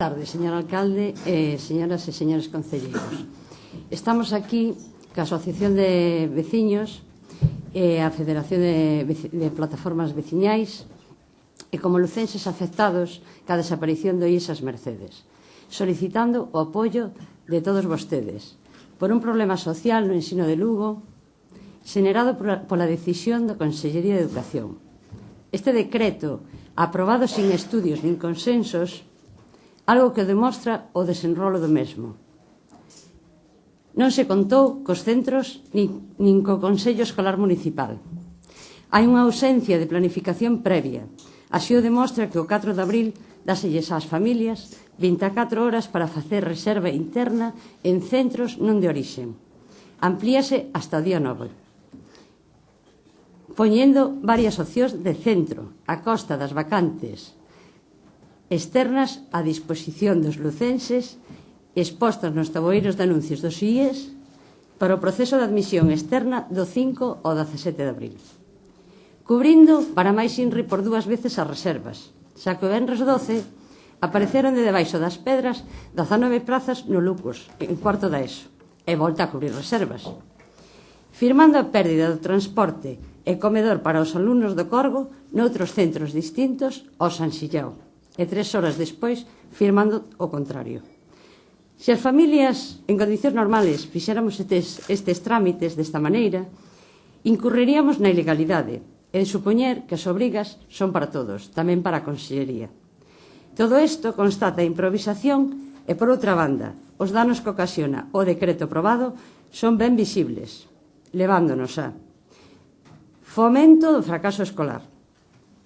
Tarde, señor alcalde, señoras e señores concelleiros. Estamos aquí ca Asociación de Veciños e a Federación de Plataformas Veciñais e como lucenses afectados ca desaparición do IES As Mercedes, solicitando o apoio de todos vostedes por un problema social no ensino de Lugo xenerado pola decisión da Consellería de Educación. Este decreto, aprobado sin estudios nin consensos, algo que demostra o desenrolo do mesmo. Non se contou cos centros nin co Consello Escolar Municipal. Hai unha ausencia de planificación previa. Así o demostra que o 4 de abril dáselles ás familias 24 horas para facer reserva interna en centros non de orixen. Amplíase hasta o día 9. Poñendo varias opcións de centro a costa das vacantes externas á disposición dos lucenses expostas nos taboeiros de anuncios dos IES para o proceso de admisión externa do 5 ao 17 de abril. Cubrindo para máis INRI por 2 veces as reservas, xa que o venres 12 apareceron de debaixo das pedras 19 plazas no Lucos, en cuarto da ESO, e volta a cubrir reservas. Firmando a pérdida do transporte e comedor para os alumnos do Corgo noutros centros distintos ao San Xillao, e 3 horas despois firmando o contrario. Se as familias en condicións normales fixéramos estes trámites desta maneira, incurriríamos na ilegalidade e de supoñer que as obrigas son para todos, tamén para a Consellería. Todo isto constata a improvisación e, por outra banda, os danos que ocasiona o decreto aprobado son ben visibles, levándonos a fomento do fracaso escolar,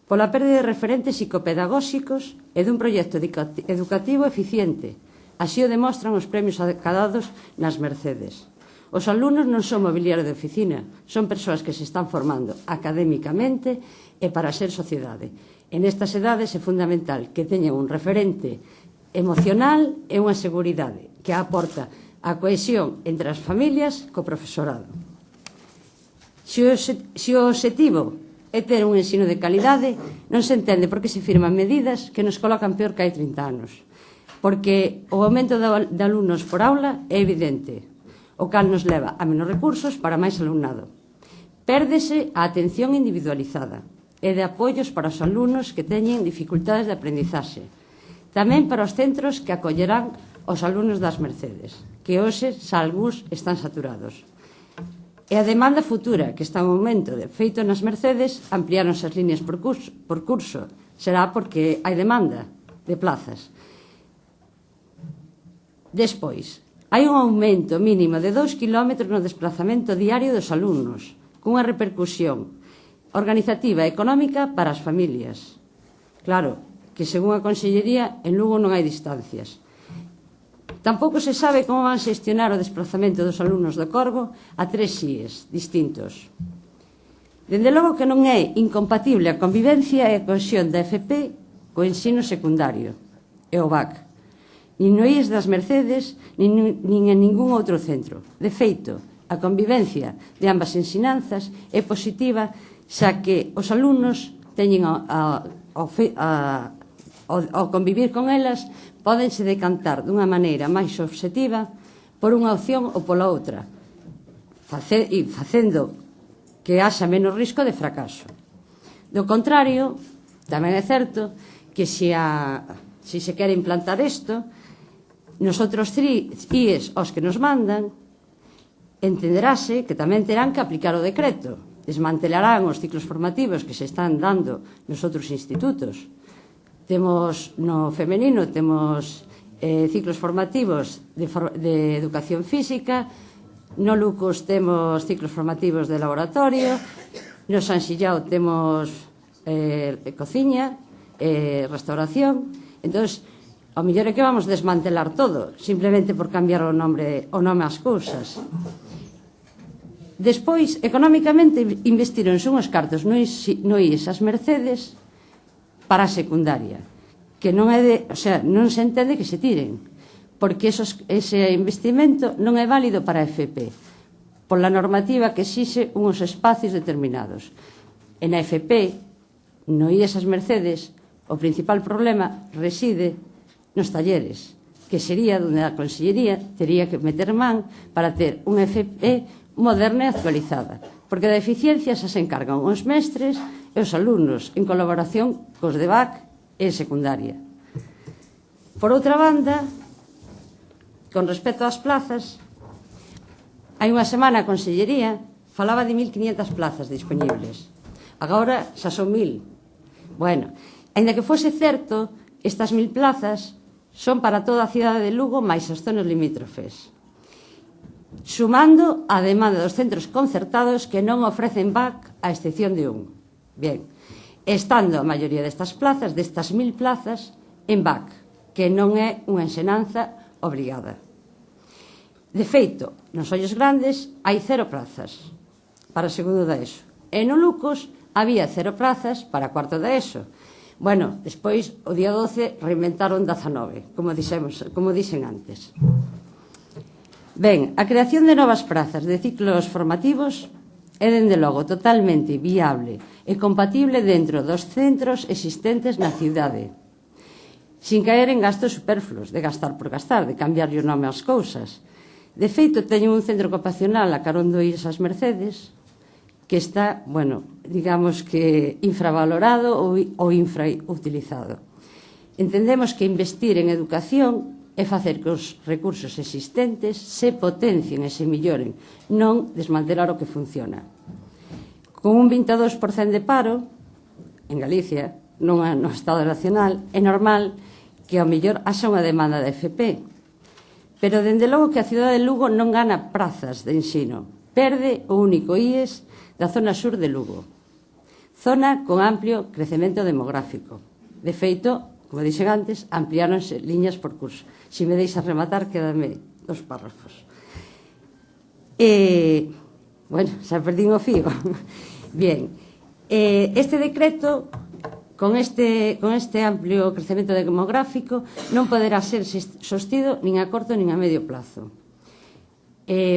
pola pérdida de referentes psicopedagóxicos e dun proxecto educativo eficiente. Así o demostran os premios acadados nas Mercedes. Os alumnos non son mobiliario de oficina, son persoas que se están formando académicamente e para ser sociedade. En estas edades é fundamental que teñan un referente emocional e unha seguridade que aporta a cohesión entre as familias co profesorado. Se o objetivo é ter un ensino de calidade, non se entende por que se firman medidas que nos colocan peor que hai 30 anos. Porque o aumento de alumnos por aula é evidente, o cal nos leva a menos recursos para máis alumnado. Pérdese a atención individualizada e de apoios para os alumnos que teñen dificultades de aprendizaxe. Tamén para os centros que acollerán os alumnos das Mercedes, que hoxe, xa algúns, están saturados. E a demanda futura, que está en aumento, de feito nas Mercedes, ampliáronse as líneas por curso. Será porque hai demanda de plazas. Despois, hai un aumento mínimo de 2 km no desplazamento diario dos alumnos, cunha repercusión organizativa e económica para as familias. Claro, que según a Consellería, en Lugo non hai distancias. Tampouco se sabe como van xestionar o desplazamento dos alumnos do Corgo a 3 IES distintos. Dende logo que non é incompatible a convivencia e a cohesión da FP co ensino secundario e o BAC, nin no IES das Mercedes, nin en ningún outro centro. De feito, a convivencia de ambas ensinanzas é positiva, xa que os alumnos teñen ao convivir con elas pódense decantar dunha maneira máis obxectiva por unha opción ou pola outra, facendo que haxa menos risco de fracaso. Do contrario, tamén é certo que se se quere implantar isto, nos outros IES aos que nos mandan, entenderase que tamén terán que aplicar o decreto. Desmantelarán os ciclos formativos que se están dando nos outros institutos. Temos no femenino, temos ciclos formativos de educación física, no Lucos temos ciclos formativos de laboratorio, no San Xillao temos cociña, restauración. Entón, ao mellor é que vamos desmantelar todo, simplemente por cambiar o nome ás cousas. Despois, económicamente, investironse unhos cartos no IES As Mercedes para a secundaria, que non se entende que se tiren, porque ese investimento non é válido para a FP, pola normativa que exixe uns espacios determinados. En a FP, no IES As Mercedes, o principal problema reside nos talleres, que sería onde a Consellería tería que meter man para ter unha FP moderna e actualizada, porque da eficiencia xa se encargan os mestres e os alumnos en colaboración cos de BAC e secundaria. Por outra banda, con respecto ás plazas, hai unha semana a Consellería falaba de 1.500 plazas disponibles. Agora xa son 1.000. Bueno, aínda que fose certo, estas 1.000 plazas son para toda a cidade de Lugo máis as zonas limítrofes, sumando a demanda dos centros concertados que non ofrecen BAC a excepción de un. Bien, estando a maioría destas plazas, destas 1.000 plazas, en BAC, que non é unha ensinanza obrigada. De feito, nos ollos grandes hai 0 plazas para segundo da ESO. E no Lucos había 0 plazas para cuarto da ESO. Bueno, despois, o día 12, reinventaron 19, como dixen antes. Ben, a creación de novas prazas de ciclos formativos é, dende logo, totalmente viable e compatible dentro dos centros existentes na cidade, sin caer en gastos superfluos, de gastar por gastar, de cambiarlle o nome ás cousas. De feito, teño un centro ocupacional a carón do Iris as Mercedes, que está, bueno, digamos que infravalorado ou infrautilizado. Entendemos que investir en educación é facer que os recursos existentes se potencien e se melloren, non desmantelar o que funciona. Con un 22% de paro, en Galicia, no Estado nacional, é normal que ao mellor haxa unha demanda de FP. Pero, dende logo, que a cidade de Lugo non gana prazas de ensino. Perde o único IES da zona sur de Lugo, zona con amplio crecemento demográfico. De feito, como dixen antes, ampliáronse liñas por curso. Se me deixas rematar, quédame 2 párrafos. Bueno, xa perdín o fío. Bien, este decreto, con este amplio crecemento demográfico, non poderá ser sostido nin a corto nin a medio plazo.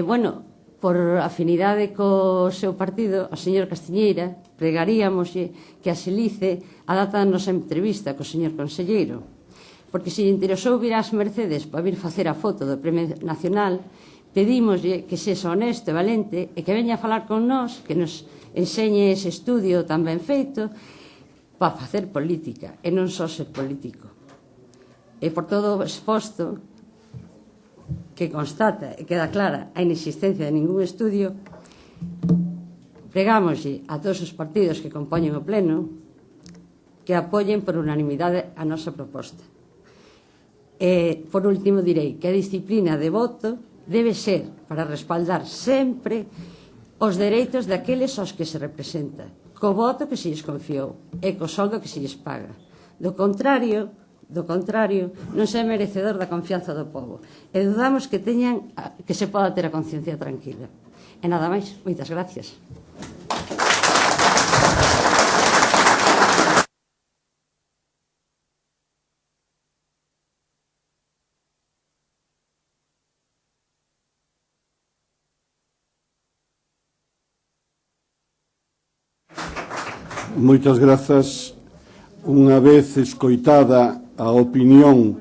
Bueno, por afinidade co seu partido, o señor Castiñeira, pregaríamos que axilice a data da nosa entrevista co señor conselleiro, porque se lle interesou vir ás Mercedes para vir facer a foto do Premio Nacional, pedímoslle que sexa honesto e valente e que veña a falar con nós, que nos enseñe ese estudio tan ben feito para facer política e non só ser político. E por todo o exposto, que constata e queda clara a inexistencia de ningún estudio, pregámoslle a todos os partidos que compoñen o Pleno que apoyen por unanimidade a nosa proposta. E, por último, direi que a disciplina de voto debe ser para respaldar sempre os dereitos daqueles aos que se representa, co voto que se lles confiou e co soldo que se lles paga. Do contrario, non se é merecedor da confianza do povo. E dudamos que se poda ter a conciencia tranquila. E nada máis, moitas gracias. Moitas grazas. Unha vez escoitada a opinión,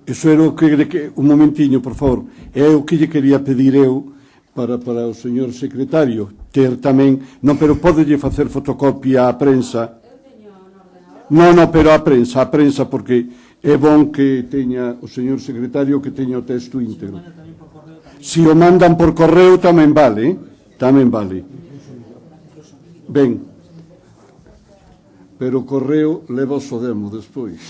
iso era o que un momentiño, por favor, é o que lle quería pedir eu para o señor secretario, ter tamén, non, pero podelle facer fotocopia á prensa. Non, pero a prensa, porque é bon que teña o señor secretario que teña o texto íntegro. Se o mandan por correo tamén vale, tamén vale. Ben, pero o correo leva o demo despois.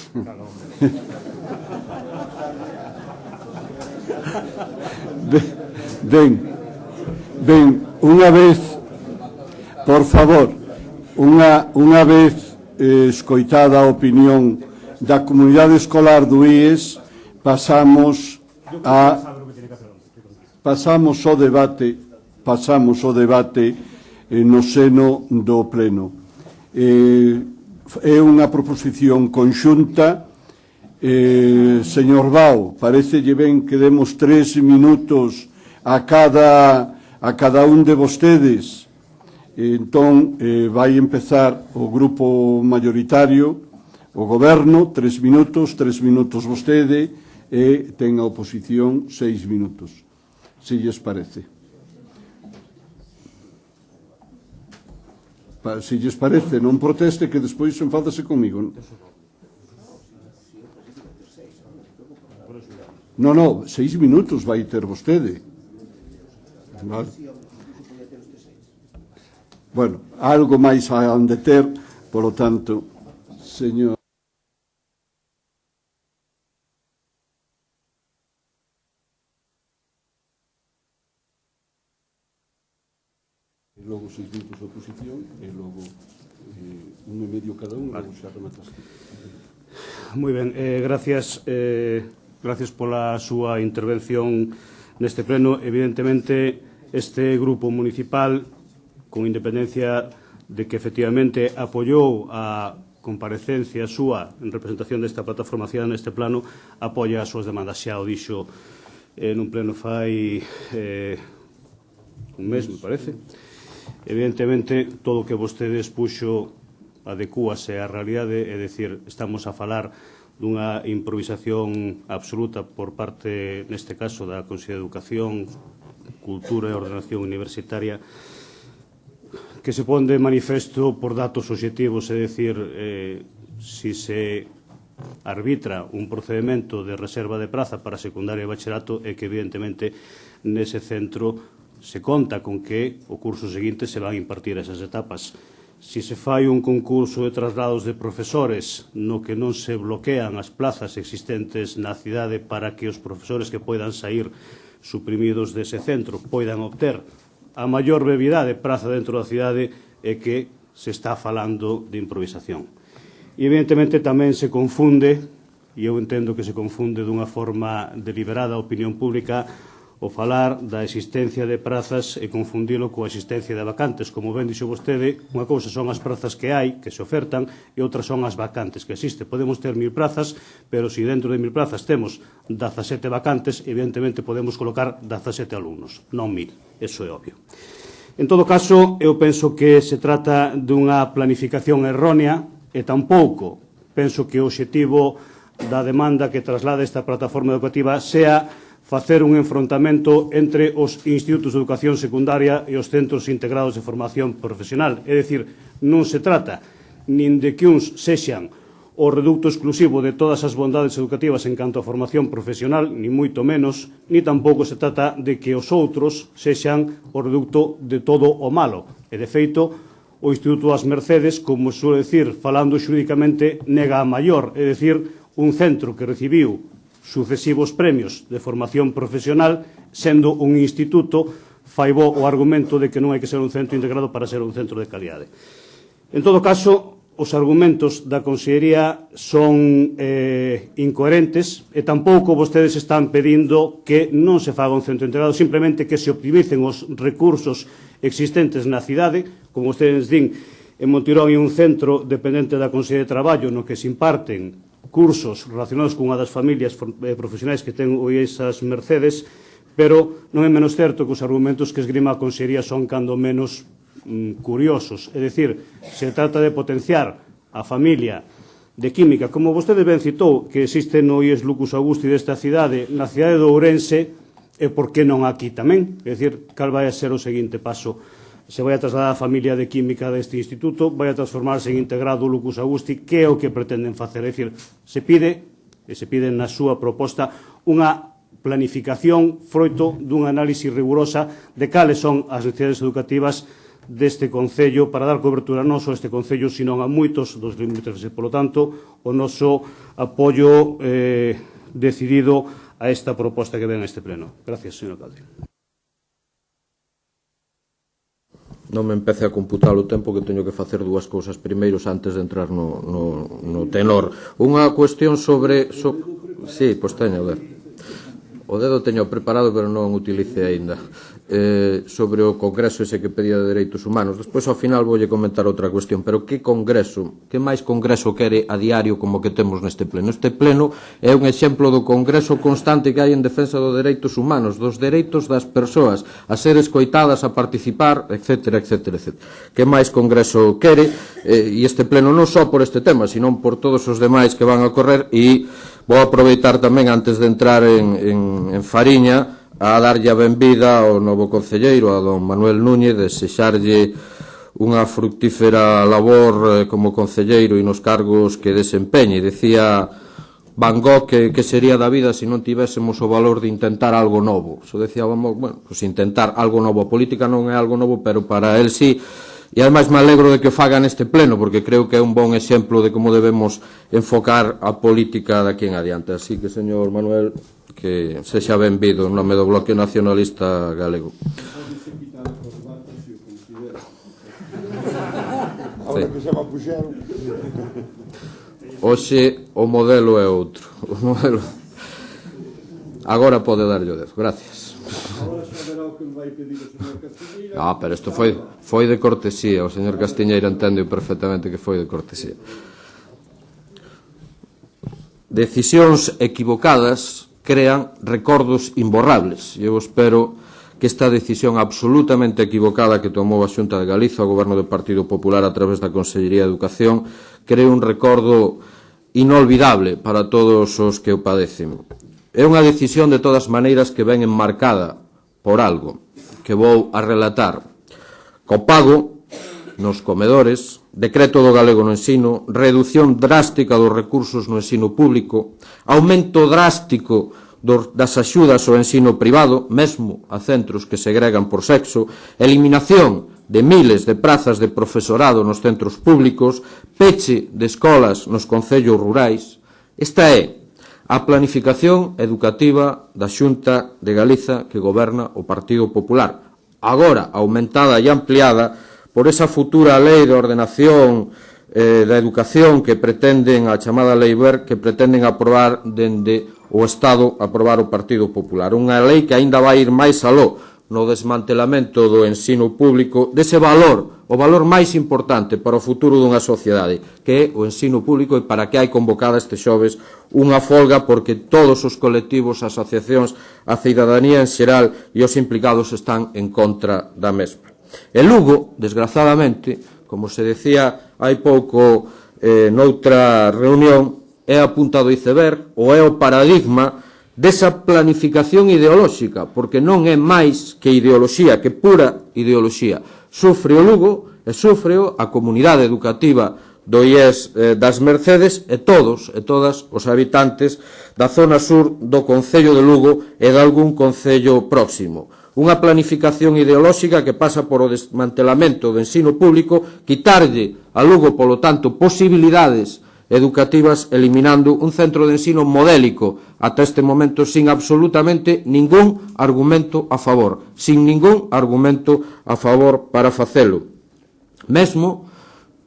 Ben, unha vez, por favor, unha vez escoitada a opinión da comunidade escolar do IES, pasamos ao debate no seno do Pleno. É unha proposición conxunta. Señor Bao, parecelle ben que demos 3 minutos a cada un de vostedes. Entón, vai empezar o grupo mayoritario, o Goberno 3 minutos vostede e ten a oposición 6 minutos, se lles parece. Se lles parece, non proteste, que despois enfádase comigo. Non, 6 minutos vai ter vostede. Vale. Bueno, algo máis han de ter, polo tanto, señor. E logo 6 minutos de oposición e logo 1 e medio cada un, vale. Logo xa remataste. Moi ben, gracias pola súa intervención neste pleno. Evidentemente, este grupo municipal, con independencia de que efectivamente apoiou a comparecencia súa en representación desta plataforma cidadana neste plano, apoia as súas demandas. Xa o dixo nun pleno fai un mes, me parece. Evidentemente, todo o que vostede expuxo adecúase á realidade, é dicir, estamos a falar dunha improvisación absoluta por parte, neste caso, da Consellería de Educación, Cultura e Ordenación Universitaria, que se pon de manifesto por datos obxectivos, é dicir, si se arbitra un procedimento de reserva de praza para secundaria e bachillerato, é que, evidentemente, nese centro se conta con que o curso seguinte se van a impartir esas etapas. Si se fai un concurso de traslados de profesores no que non se bloquean as plazas existentes na cidade para que os profesores que poidan sair suprimidos dese centro poidan obter a maior brevidade praza dentro da cidade, é que se está falando de improvisación. E, evidentemente, tamén se confunde, e eu entendo que se confunde dunha forma deliberada a opinión pública, o falar da existencia de prazas e confundilo coa existencia de vacantes. Como ben dixo vostede, unha cousa son as prazas que hai, que se ofertan, e outras son as vacantes que existe. Podemos ter 1000 prazas, pero se dentro de 1000 prazas temos 17 vacantes, evidentemente podemos colocar 17 alumnos, non 1000. Eso é obvio. En todo caso, eu penso que se trata dunha planificación errónea e tampouco penso que o obxectivo da demanda que traslada esta plataforma educativa sea facer un enfrontamento entre os institutos de educación secundaria e os centros integrados de formación profesional. É dicir, non se trata nin de que uns sexan o reducto exclusivo de todas as bondades educativas en canto a formación profesional, ni moito menos, ni tampouco se trata de que os outros sexan o reducto de todo o malo. E, de feito, o Instituto das Mercedes, como suele decir, falando xurídicamente, nega a maior, é dicir, un centro que recibiu sucesivos premios de formación profesional, sendo un instituto, fai bo o argumento de que non hai que ser un centro integrado para ser un centro de calidade. En todo caso, os argumentos da Consellería son incoherentes e tampouco vostedes están pedindo que non se faga un centro integrado, simplemente que se optimicen os recursos existentes na cidade. Como vostedes din, en Montirón hai un centro dependente da Consellería de Traballo no que se imparten cursos relacionados con unha das familias profesionais que ten hoxe esas Mercedes, pero non é menos certo que os argumentos que esgrima a Consellería son cando menos curiosos. É dicir, se trata de potenciar a familia de química, como vostede ben citou, que existe no IES Lucus Augusti desta cidade, na cidade de Ourense, e por que non aquí tamén? É dicir, cal vai a ser o seguinte paso? Se vai a trasladar a familia de química deste instituto, vai a transformarse en integrado Lucus Augusti, que é o que pretenden facer. É dicir, se pide na súa proposta unha planificación froito dunha análise rigurosa de cales son as necesidades educativas deste Concello para dar cobertura non só a este Concello, sino a moitos dos limítrofes. Por lo tanto, o noso apoio decidido a esta proposta que ven a este pleno. Gracias, señor alcalde. Non me empece a computar o tempo que teño que facer dúas cousas primeiros antes de entrar no tenor. Unha cuestión sobre... Sí, pois teño, a ver. O dedo teño preparado, pero non o utilice aínda. sobre o congreso ese que pedía de Dereitos Humanos. Despois, ao final, voulle comentar outra cuestión. Pero que congreso, que máis congreso quere a diario como que temos neste pleno? Este pleno é un exemplo do congreso constante que hai en defensa dos dereitos humanos, dos dereitos das persoas, a ser escoitadas, a participar, etc., etc., etc. Que máis congreso quere? E este pleno non só por este tema, sino por todos os demais que van a ocorrer. E vou aproveitar tamén, antes de entrar en Fariña, a darlle a benvida ao novo concelleiro, a don Manuel Núñez, desexarlle unha fructífera labor como concelleiro e nos cargos que desempeñe. Decía Van Gogh que sería da vida se non tivésemos o valor de intentar algo novo. Eso decía Van Gogh, bueno, pues intentar algo novo. A política non é algo novo, pero para él sí. E ademais me alegro de que o faga neste pleno, porque creo que é un bon exemplo de como debemos enfocar a política de aquí en adiante. Así que, señor Manuel, que sexa benvido en nome do Bloque Nacionalista Galego. Ahora que se va puxeron. Hoxe o modelo é outro. O modelo... Agora pode darlle o dedo. Gracias. Pero isto foi de cortesía. O señor Castiñeira entende perfectamente que foi de cortesía. Decisións equivocadas crean recordos imborrables. E eu espero que esta decisión absolutamente equivocada que tomou a Xunta de Galiza, o Goberno do Partido Popular a través da Consellería de Educación, cree un recordo inolvidable para todos os que o padecen. É unha decisión de todas maneiras que ven enmarcada por algo que vou a relatar. Copago nos comedores, decreto do galego no ensino, reducción drástica dos recursos no ensino público, aumento drástico das axudas ao ensino privado, mesmo a centros que segregan por sexo, eliminación de miles de prazas de profesorado nos centros públicos, peche de escolas nos concellos rurais. Esta é a planificación educativa da Xunta de Galiza que goberna o Partido Popular, agora aumentada e ampliada por esa futura lei de ordenación da educación que pretenden, a chamada lei Wert, que pretenden aprobar dende o Estado, aprobar o Partido Popular. Unha lei que aínda vai ir máis aló no desmantelamento do ensino público, dese valor, o valor máis importante para o futuro dunha sociedade, que é o ensino público, e para que hai convocada este xoves unha folga, porque todos os colectivos, asociacións, a cidadanía en xeral e os implicados están en contra da mesma. E Lugo, desgrazadamente, como se decía hai pouco noutra reunión, é a punta do iceberg ou é o paradigma desa planificación ideolóxica, porque non é máis que ideoloxía, que pura ideoloxía. Sufre o Lugo e sufre a comunidade educativa do IES das Mercedes e todos e todas os habitantes da zona sur do Concello de Lugo e de algún concello próximo. Unha planificación ideolóxica que pasa por o desmantelamento do ensino público, quitarlle a Lugo, polo tanto, posibilidades educativas, eliminando un centro de ensino modélico ata este momento sin absolutamente ningún argumento a favor, sin ningún argumento a favor para facelo. Mesmo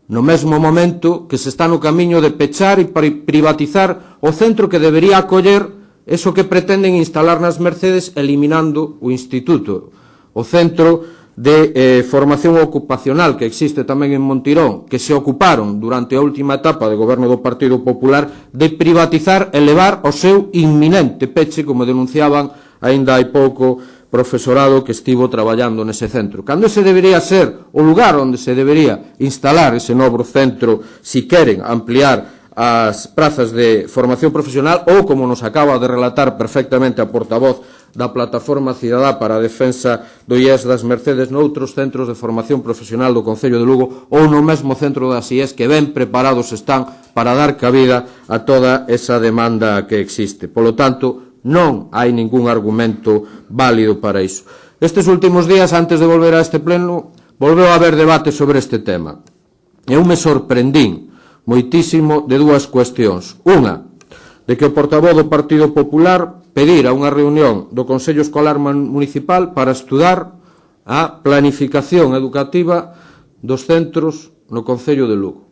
no mesmo momento que se está no camiño de pechar e privatizar o centro que debería acoller eso que pretenden instalar nas Mercedes, eliminando o instituto, o centro de formación ocupacional que existe tamén en Montirón, que se ocuparon durante a última etapa de goberno do Partido Popular de privatizar e levar ao seu inminente peche, como denunciaban aínda hai pouco profesorado que estivo traballando nese centro. Cando ese debería ser o lugar onde se debería instalar ese novo centro, si queren ampliar as prazas de formación profesional, ou, como nos acaba de relatar perfectamente a portavoz da Plataforma Cidadá para a Defensa do IES das Mercedes, noutros centros de formación profesional do Concello de Lugo ou no mesmo centro das IES, que ben preparados están para dar cabida a toda esa demanda que existe. Polo tanto, non hai ningún argumento válido para iso. Estes últimos días, antes de volver a este pleno, volveu a haber debate sobre este tema. Eu me sorprendín moitísimo de dúas cuestións. Unha, de que o portavoz do Partido Popular pedira unha reunión do Consello Escolar Municipal para estudar a planificación educativa dos centros no Concello de Lugo.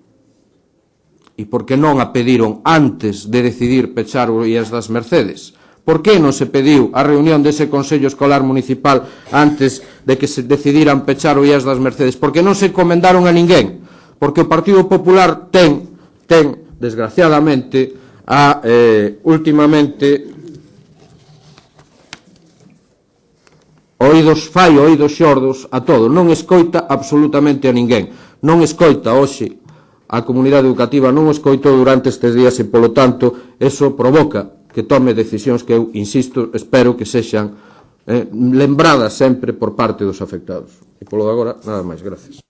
E por que non a pediron antes de decidir pechar o IES das Mercedes? Por que non se pediu a reunión dese Consello Escolar Municipal antes de que se decidiran pechar o IES das Mercedes? Porque non se encomendaron a ninguén. Porque o Partido Popular ten desgraciadamente, últimamente oídos xordos a todo. Non escoita absolutamente a ninguén. Non escoita hoxe a comunidade educativa, non o escoitou durante estes días e, polo tanto, eso provoca que tome decisións que eu, insisto, espero que sexan lembradas sempre por parte dos afectados. E polo de agora, nada máis. Gracias.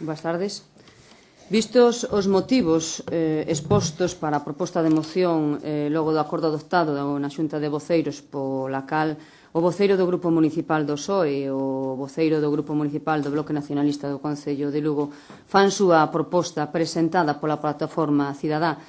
Boas tardes. Vistos os motivos expostos para a proposta de moción logo do acordo adoptado na Xunta de Voceiros, pola cal o voceiro do Grupo Municipal do PSOE e o voceiro do Grupo Municipal do Bloque Nacionalista do Concello de Lugo fan súa proposta presentada pola Plataforma Cidadá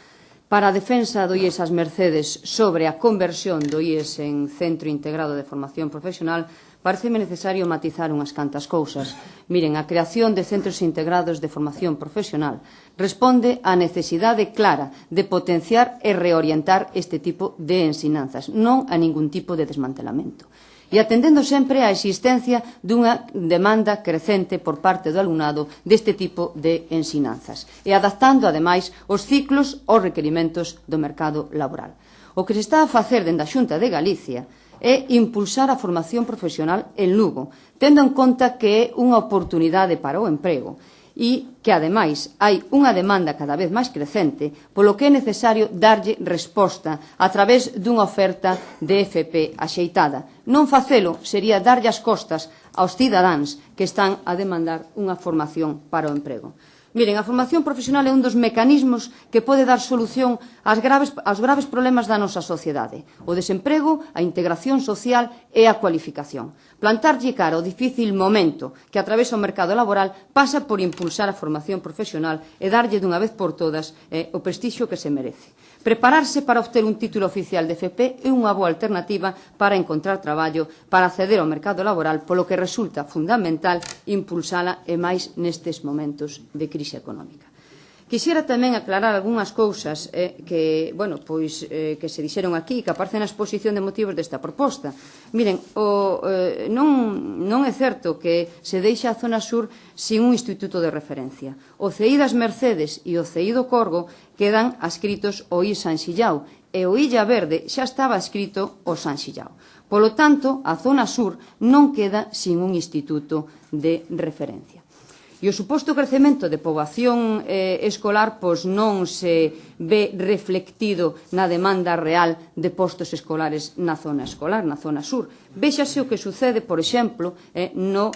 para a defensa do IES ás Mercedes sobre a conversión do IES en Centro Integrado de Formación Profesional, pareceme necesario matizar unhas cantas cousas. Miren, a creación de centros integrados de formación profesional responde á necesidade clara de potenciar e reorientar este tipo de ensinanzas, non a ningún tipo de desmantelamento. E atendendo sempre á existencia dunha demanda crecente por parte do alumnado deste tipo de ensinanzas e adaptando, ademais, os ciclos aos requerimentos do mercado laboral. O que se está a facer dende a Xunta de Galicia é impulsar a formación profesional en Lugo, tendo en conta que é unha oportunidade para o emprego e que, ademais, hai unha demanda cada vez máis crecente, polo que é necesario darlle resposta a través dunha oferta de FP axeitada. Non facelo sería darlle as costas aos cidadáns que están a demandar unha formación para o emprego. Miren, a formación profesional é un dos mecanismos que pode dar solución aos graves problemas da nosa sociedade. O desemprego, a integración social e a cualificación. Plantarlle cara ao difícil momento que atravesa o mercado laboral pasa por impulsar a formación profesional e darlle dunha vez por todas o prestixio que se merece. Prepararse para obter un título oficial de FP é unha boa alternativa para encontrar traballo, para acceder ao mercado laboral, polo que resulta fundamental impulsala e máis nestes momentos de crise económica. Quixera tamén aclarar algunhas cousas que se dixeron aquí, que aparecen na exposición de motivos desta proposta. Miren, non é certo que se deixe a zona sur sin un instituto de referencia. O CEI das Mercedes e o CEI do Corgo quedan adscritos ao IES San Xillao e o Illa Verde xa estaba adscrito ao San Xillao. Polo tanto, a zona sur non queda sin un instituto de referencia. E o suposto crecemento de poboación escolar non se ve reflectido na demanda real de postos escolares na zona escolar, na zona sur. Véxase o que sucede, por exemplo, no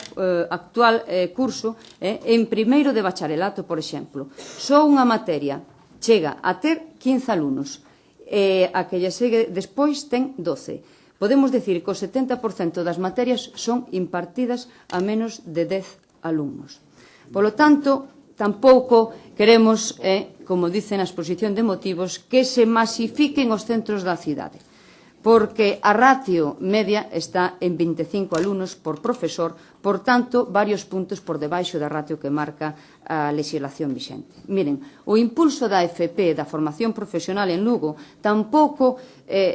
actual curso en primeiro de bacharelato, por exemplo. Só unha materia chega a ter 15 alumnos e a que lle segue despois ten 12. Podemos dicir que o 70% das materias son impartidas a menos de 10 alumnos. Polo tanto, tampouco queremos, como dice na exposición de motivos, que se masifiquen os centros da cidade, porque a ratio media está en 25 alumnos por profesor, por tanto, varios puntos por debaixo da ratio que marca a legislación vixente. Miren, o impulso da FP, da formación profesional en Lugo, tampouco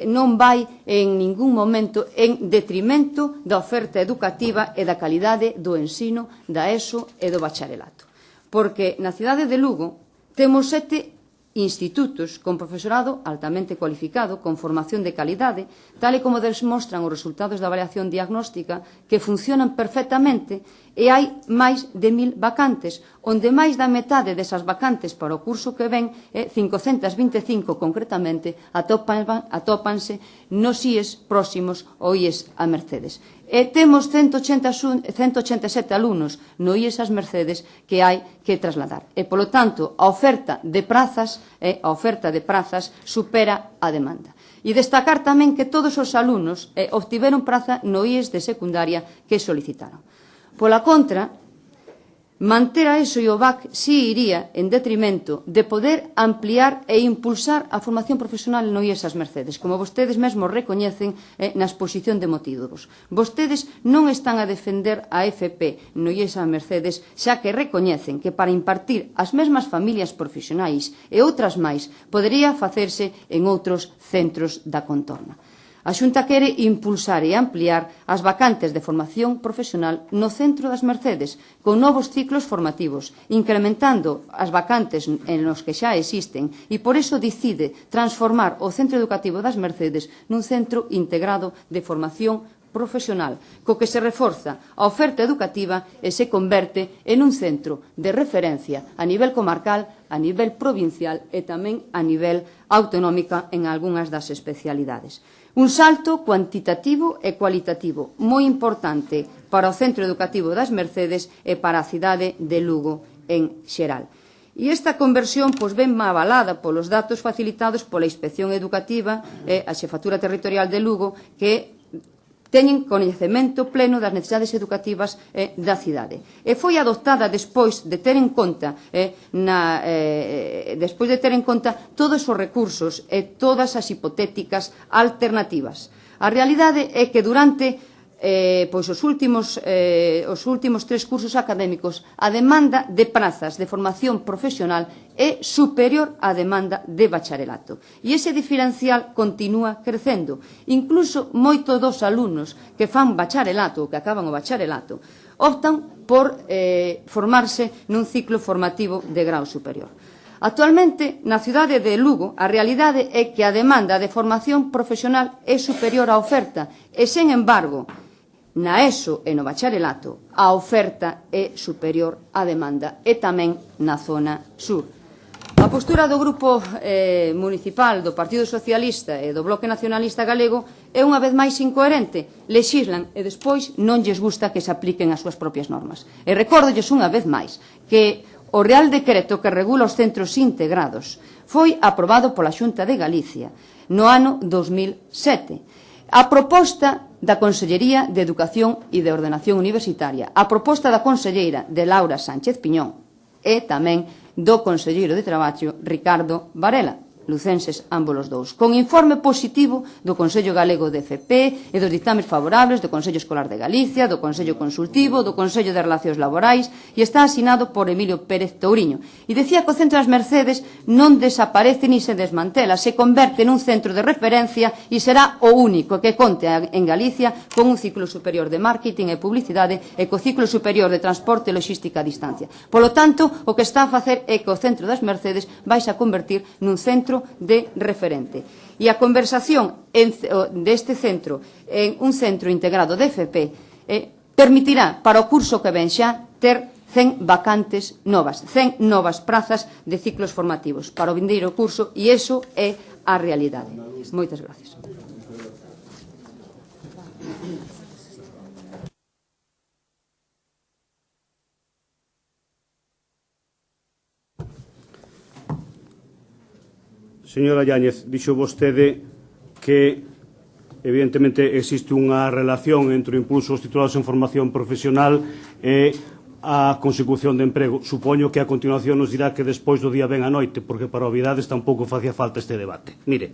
non vai en ningún momento en detrimento da oferta educativa e da calidade do ensino da ESO e do bacharelato. Porque na cidade de Lugo temos 7 institutos con profesorado altamente cualificado, con formación de calidade, tal e como demostran os resultados da avaliación diagnóstica, que funcionan perfectamente e hai máis de 1000 vacantes, onde máis da metade desas vacantes para o curso que ven, 525 concretamente, atópanse nos IES próximos ao IES a Mercedes. E temos 187 alumnos no IES as Mercedes que hai que trasladar. E, polo tanto, a oferta de prazas supera a demanda. E destacar tamén que todos os alumnos obtiveron praza no IES de secundaria que solicitaron. Pola contra, Manter a ESO e o BAC si iría en detrimento de poder ampliar e impulsar a formación profesional no IES As Mercedes, como vostedes mesmos recoñecen na exposición de motivos. Vostedes non están a defender a FP no IES As Mercedes, xa que recoñecen que para impartir as mesmas familias profesionais e outras máis podería facerse en outros centros da contorna. A Xunta quere impulsar e ampliar as vacantes de formación profesional no centro das Mercedes, con novos ciclos formativos, incrementando as vacantes en los que xa existen, e por iso decide transformar o centro educativo das Mercedes nun centro integrado de formación profesional, co que se reforza a oferta educativa e se converte en un centro de referencia a nivel comarcal, a nivel provincial e tamén a nivel autonómica en algunhas das especialidades. Un salto cuantitativo e cualitativo moi importante para o centro educativo das Mercedes e para a cidade de Lugo en xeral. E esta conversión ven avalada polos datos facilitados pola Inspección Educativa e a Xefatura Territorial de Lugo, que teñen coñecemento pleno das necesidades educativas da cidade. E foi adoptada despois de ter en conta todos os recursos e todas as hipotéticas alternativas. A realidade é que durante os últimos 3 cursos académicos a demanda de prazas de formación profesional é superior á demanda de bacharelato. E ese diferencial continúa crecendo. Incluso moitos dos alumnos que fan bacharelato ou que acaban o bacharelato optan por formarse nun ciclo formativo de grau superior. Actualmente, na cidade de Lugo, a realidade é que a demanda de formación profesional é superior á oferta e, sen embargo, na ESO e no bacharelato, a oferta é superior á demanda e tamén na zona sur. A postura do Grupo Municipal do Partido Socialista e do Bloque Nacionalista Galego é unha vez máis incoherente. Lexislan e despois non lles gusta que se apliquen as súas propias normas. E recórdolles unha vez máis que o Real Decreto que regula os centros integrados foi aprobado pola Xunta de Galicia no ano 2007. A proposta da Consellería de Educación e de Ordenación Universitaria, a proposta da conselleira de Laura Sánchez Piñón e tamén do conselleiro de Traballo Ricardo Varela, lucenses ambos os dous, con informe positivo do Consello Galego de FP e dos dictames favorables do Consello Escolar de Galicia, do Consello Consultivo, do Consello de Relacións Laborais, e está asinado por Emilio Pérez Touriño. E decía que o Centro das Mercedes non desaparece ni se desmantela, se converte nun centro de referencia e será o único que conte en Galicia con un ciclo superior de marketing e publicidade e co ciclo superior de transporte e logística a distancia. Polo tanto, o que está a facer é que o Centro das Mercedes vai a convertir nun centro de referente. E a conversación deste centro en un centro integrado de FP permitirá para o curso que ven xa ter 100 vacantes novas, 100 novas prazas de ciclos formativos para o vindeiro curso, e iso é a realidade. Moitas gracias. Señora Yáñez, dixo vostede que evidentemente existe unha relación entre o impulso dos titulados en formación profesional e a consecución de emprego. Supoño que a continuación nos dirá que despois do día ven a noite, porque para obviedades tampouco facía falta este debate. Mire,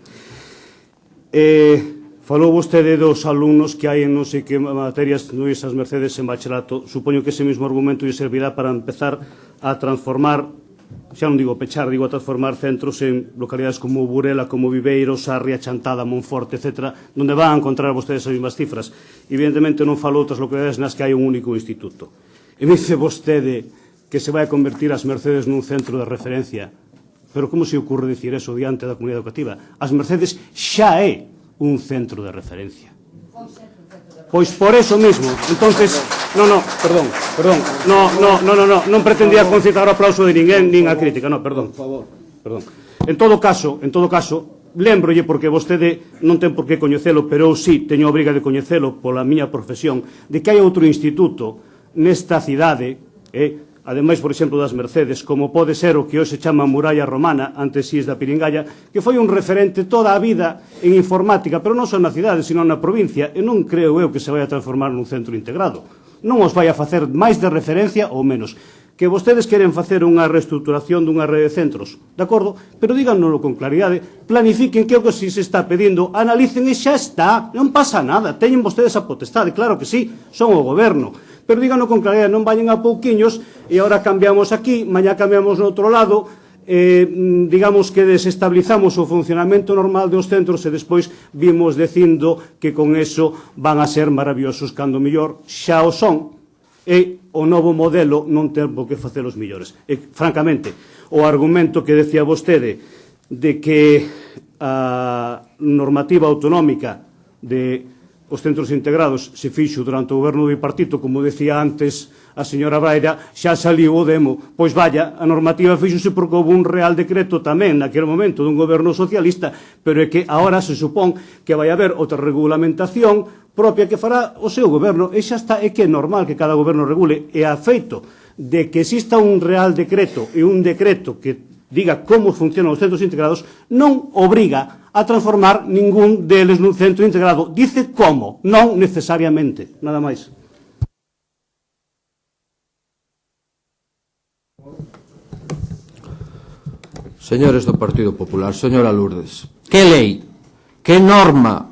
falou vostede dos alumnos que hai en non sei que materias no IES As Mercedes en bachelato. Supoño que ese mesmo argumento lle servirá para empezar a transformar, xa non digo pechar, digo a transformar centros en localidades como Burela, como Viveiro, Sarria, Chantada, Monforte, etc., onde van a encontrar vostedes as mesmas cifras. Evidentemente non falo outras localidades nas que hai un único instituto. E me dice vostede que se vai a convertir As Mercedes nun centro de referencia. Pero como se ocurre dicir eso diante da comunidade educativa? As Mercedes xa é un centro de referencia. Pois por eso mismo, entonces, perdón, non pretendía concitar o aplauso de ninguén, nin a crítica, perdón. En todo caso, lémbrolle, porque vostede non ten por que coñecelo, pero eu sí teño a obriga de coñecelo pola miña profesión, de que hai outro instituto nesta cidade, ademais, por exemplo, das Mercedes, como pode ser o que hoxe se chama Muralla Romana, antes Cis da Piringalla, que foi un referente toda a vida en informática, pero non só na cidade, sino na provincia, e non creo eu que se vai a transformar nun centro integrado. Non os vai a facer máis de referencia ou menos. que vostedes queren facer unha reestruturación dunha rede de centros, de acordo? Pero díganoslo con claridade, planifiquen que é o que se está pedindo, analicen e xa está, non pasa nada, teñen vostedes a potestade, claro que sí, son o goberno, pero díganos con claridade, non vayan a pouquiños e agora cambiamos aquí, mañá cambiamos no outro lado, digamos que desestabilizamos o funcionamento normal dos centros e despois vimos dicindo que con eso van a ser maravillosos cando mellor xa o son e o novo modelo non ten por que facer os millores. E, francamente, o argumento que decía vostede de que a normativa autonómica de os centros integrados se fixo durante o goberno do bipartito, como decía antes a señora Braira, xa saliu o demo. Pois vaya, a normativa fixose porque houve un real decreto tamén naquele momento dun goberno socialista, pero é que agora se supón que vai haber outra regulamentación propia que fará o seu goberno, e xa está, é que é normal que cada goberno regule, e a feito de que exista un real decreto e un decreto que diga como funcionan os centros integrados, non obriga a transformar ningún deles nun centro integrado. Dice como, non necesariamente, nada máis. Señores do Partido Popular, señora Lourdes, que lei, que norma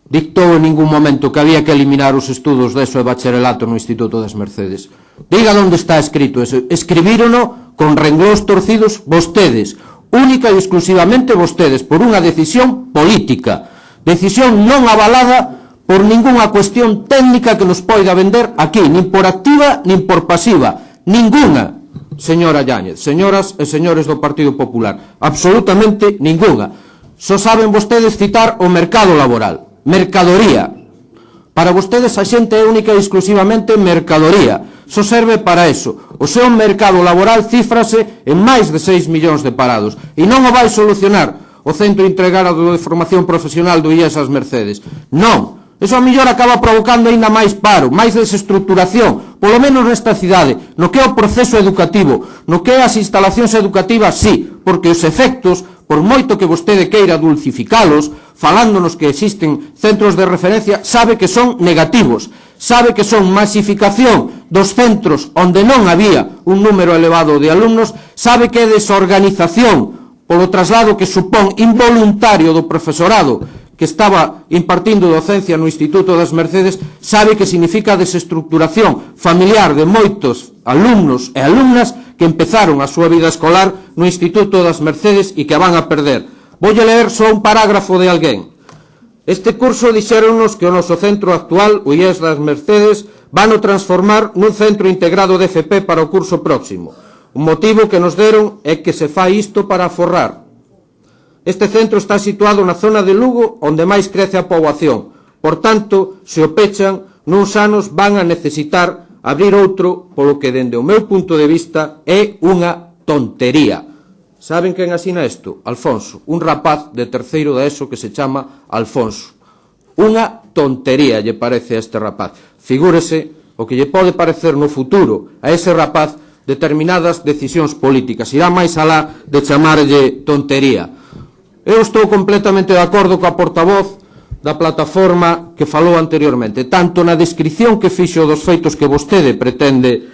dictou en ningún momento que había que eliminar os estudos de ESO e bacharelato no Instituto das Mercedes? Diga onde está escrito eso. Escribírono con renglóns torcidos vostedes, única e exclusivamente vostedes, por unha decisión política, decisión non avalada por ningunha cuestión técnica que nos poida vender aquí, nin por activa nin por pasiva, ninguna, señora Yáñez, señoras e señores do Partido Popular, absolutamente ninguna. Só saben vostedes citar o mercado laboral, mercadoría. Para vostedes a xente é única e exclusivamente mercadoría. Só serve para eso. O seu mercado laboral cifrase en máis de 6 millóns de parados. E non o vai solucionar o Centro Integrado de Formación Profesional do IES As Mercedes. Non. Eso a mellor acaba provocando aínda máis paro, máis desestructuración, polo menos nesta cidade, no que é o proceso educativo, no que é as instalacións educativas, sí, porque os efectos, por moito que vostede queira dulcificalos, falándonos que existen centros de referencia, sabe que son negativos, sabe que son masificación dos centros onde non había un número elevado de alumnos, sabe que é desorganización polo traslado que supón involuntario do profesorado que estaba impartindo docencia no Instituto das Mercedes, sabe que significa desestructuración familiar de moitos alumnos e alumnas que empezaron a súa vida escolar no Instituto das Mercedes e que a van a perder. Voulle ler só un parágrafo de alguén. Este curso dixéronnos que o noso centro actual, o IES das Mercedes, van a transformar nun centro integrado de FP para o curso próximo. O motivo que nos deron é que se fai isto para aforrar. Este centro está situado na zona de Lugo, onde máis crece a poboación. Por tanto, se o pechan, nuns anos van a necesitar abrir outro, polo que, dende o meu punto de vista, é unha tontería. Saben quen asina isto? Alfonso, un rapaz de terceiro da ESO que se chama Alfonso. Unha tontería lle parece a este rapaz. Figúrese o que lle pode parecer no futuro a ese rapaz determinadas decisións políticas. Irá máis alá de chamarlle tontería. Eu estou completamente de acordo coa portavoz da plataforma que falou anteriormente, tanto na descripción que fixo dos feitos que vostede pretende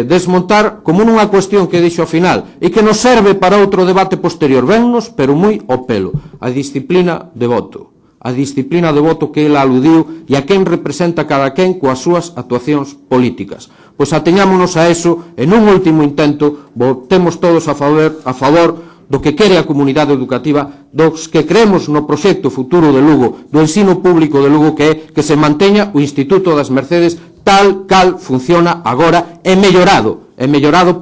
desmontar, como nunha cuestión que dixo ao final, e que nos serve para outro debate posterior. Vennos, pero moi ao pelo, a disciplina de voto. A disciplina de voto que ele aludiu e a quen representa cada quen coas súas actuacións políticas. Pois ateñámonos a eso, en un último intento, votemos todos a favor do que quere a comunidade educativa, dos que creemos no proxecto futuro de Lugo, do ensino público de Lugo, que é que se manteña o Instituto das Mercedes tal cal funciona agora, e mellorado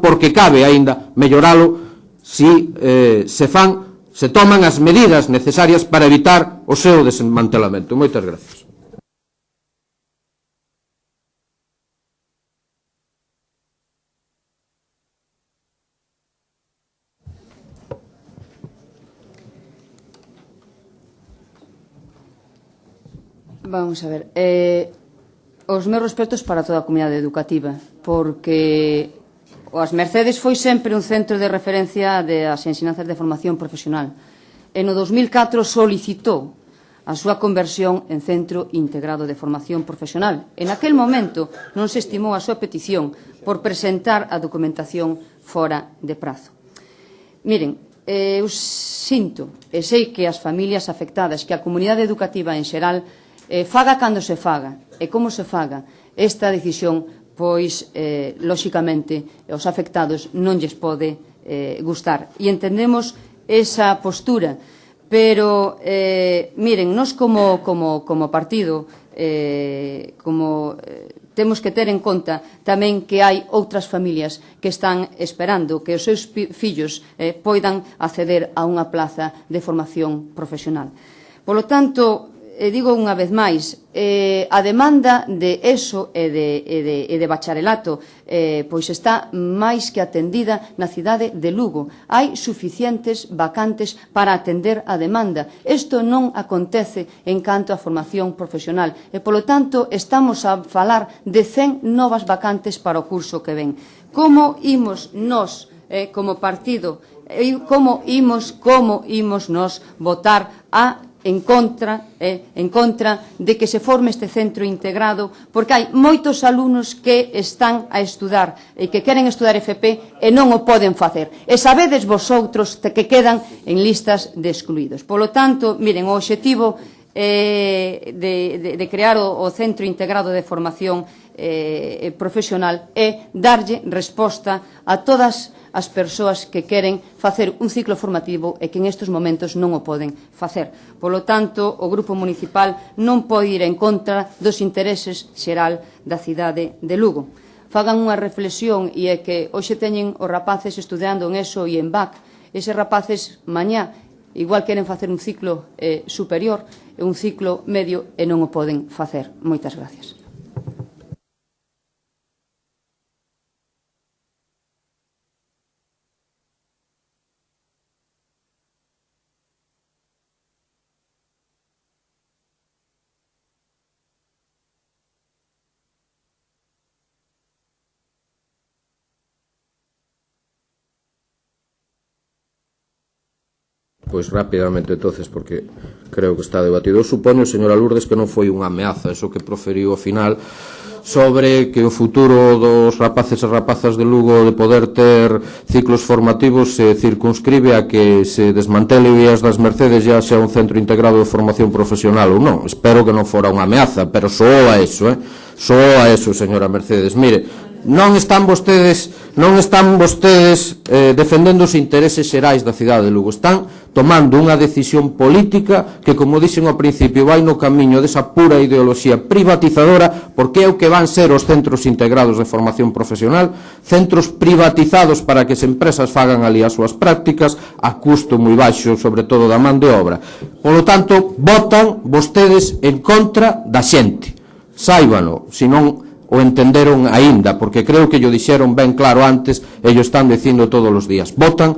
porque cabe aínda melloralo si se toman as medidas necesarias para evitar o seu desmantelamento. Moitas gracias. Vamos a ver, os meus respetos para toda a comunidade educativa, porque As Mercedes foi sempre un centro de referencia das ensinanzas de formación profesional. E no 2004 solicitou a súa conversión en Centro Integrado de Formación Profesional. En aquel momento non se estimou a súa petición por presentar a documentación fora de prazo. Miren, eu sinto e sei que as familias afectadas, que a comunidade educativa en xeral, faga cando se faga e como se faga esta decisión, pois, lóxicamente, aos afectados non lles pode gustar. E entendemos esa postura. Pero, miren, nós como partido temos que ter en conta tamén que hai outras familias que están esperando que os seus fillos poidan acceder a unha plaza de formación profesional. Polo tanto, digo unha vez máis, a demanda de ESO e de bacharelato pois está máis que atendida na cidade de Lugo. Hai suficientes vacantes para atender a demanda. Isto non acontece en canto a formación profesional e, polo tanto, estamos a falar de 100 novas vacantes para o curso que ven. Como imos nós, como partido, como imos nós votar en contra de que se forme este centro integrado, porque hai moitos alumnos que están a estudar e que queren estudar FP e non o poden facer. E sabedes vosotros que quedan en listas de excluídos. Polo tanto, miren, o obxectivo de crear o Centro Integrado de Formación Profesional é darlle resposta a todas as persoas que queren facer un ciclo formativo e que en estes momentos non o poden facer. Polo tanto, o Grupo Municipal non pode ir en contra dos intereses xeral da cidade de Lugo. Fagan unha reflexión e é que hoxe teñen os rapaces estudando en ESO e en BAC. Eses rapaces mañá igual queren facer un ciclo superior e un ciclo medio e non o poden facer. Moitas gracias. Pois rapidamente, entonces, porque creo que está debatido. Supoño, señora Lourdes, que non foi unha ameaza eso que proferiu ao final sobre que o futuro dos rapaces e rapazas de Lugo de poder ter ciclos formativos se circunscribe a que se desmantele o IES das Mercedes ya sea un centro integrado de formación profesional ou non. Espero que non fora unha ameaza, pero soou a eso, soou a eso, señora Mercedes. Mire, non están vostedes defendendo os intereses xerais da cidade de Lugo, están tomando unha decisión política que, como dixen ao principio, vai no camiño desa pura ideoloxía privatizadora, porque é o que van ser os centros integrados de formación profesional, centros privatizados para que as empresas fagan ali as súas prácticas a custo moi baixo, sobre todo da man de obra. Polo tanto, votan vostedes en contra da xente. Sáibano, se non o entenderon aínda, porque creo que yo dixeron ben claro antes e yo están dicindo todos os días. Votan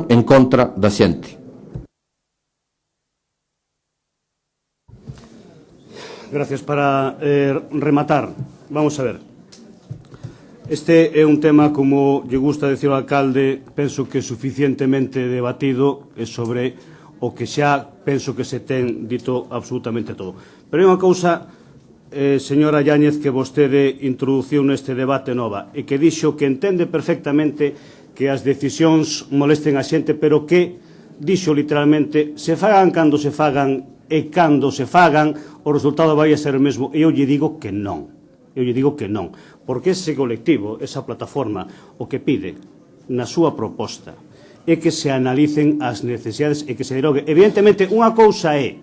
en contra da xente. Gracias. Para rematar, vamos a ver. Este é un tema, como lle gusta decir ao alcalde, penso que suficientemente debatido sobre o que xa penso que se ten dito absolutamente todo. Pero hai unha cousa, señora Yáñez, que vostede introduciu neste debate nova e que dixo que entende perfectamente que as decisións molesten a xente, pero que dixo literalmente se fagan cando se fagan e cando se fagan o resultado vai a ser o mesmo. E eu lle digo que non. Porque ese colectivo, esa plataforma, o que pide na súa proposta é que se analicen as necesidades e que se dialogue. Evidentemente, unha cousa é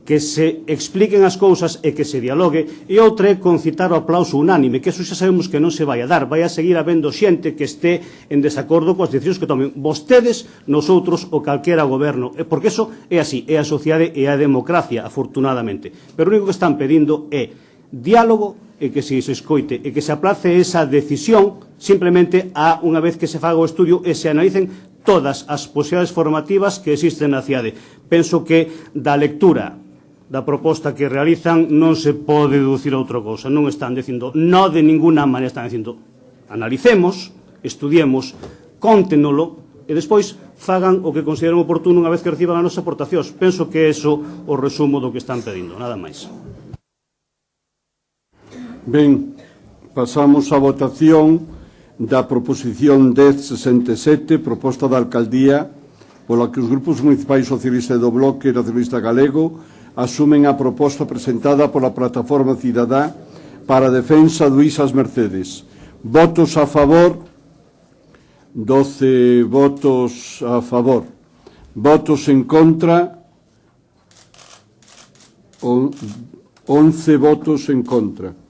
que se expliquen as cousas e que se dialogue, e outra é concitar o aplauso unánime, que eso xa sabemos que non se vai a dar, vai a seguir habendo xente que este en desacordo coas decisións que tomen vostedes, nosotros ou calquera goberno, porque eso é así, é a sociedade e a democracia, afortunadamente. Pero o único que están pedindo é diálogo e que se escoite e que se aplace esa decisión simplemente a unha vez que se faga o estudio e se analicen todas as posibilidades formativas que existen na cidade. Penso que da lectura da proposta que realizan non se pode deducir outra cousa. Non están dicindo, de ninguna maneira están dicindo, analicemos, estudiemos, cóntenolo, e despois fagan o que consideren oportuno unha vez que reciban as nosas aportacións. Penso que é iso o resumo do que están pedindo, nada máis. Ben, pasamos á votación da proposición 1067, proposta da Alcaldía, pola que os grupos municipais socialista do Bloque e nacionalista galego asumen a proposta presentada pola Plataforma Cidadá para a defensa do Isas Mercedes. Votos a favor, 12 votos a favor. Votos en contra, 11 votos en contra.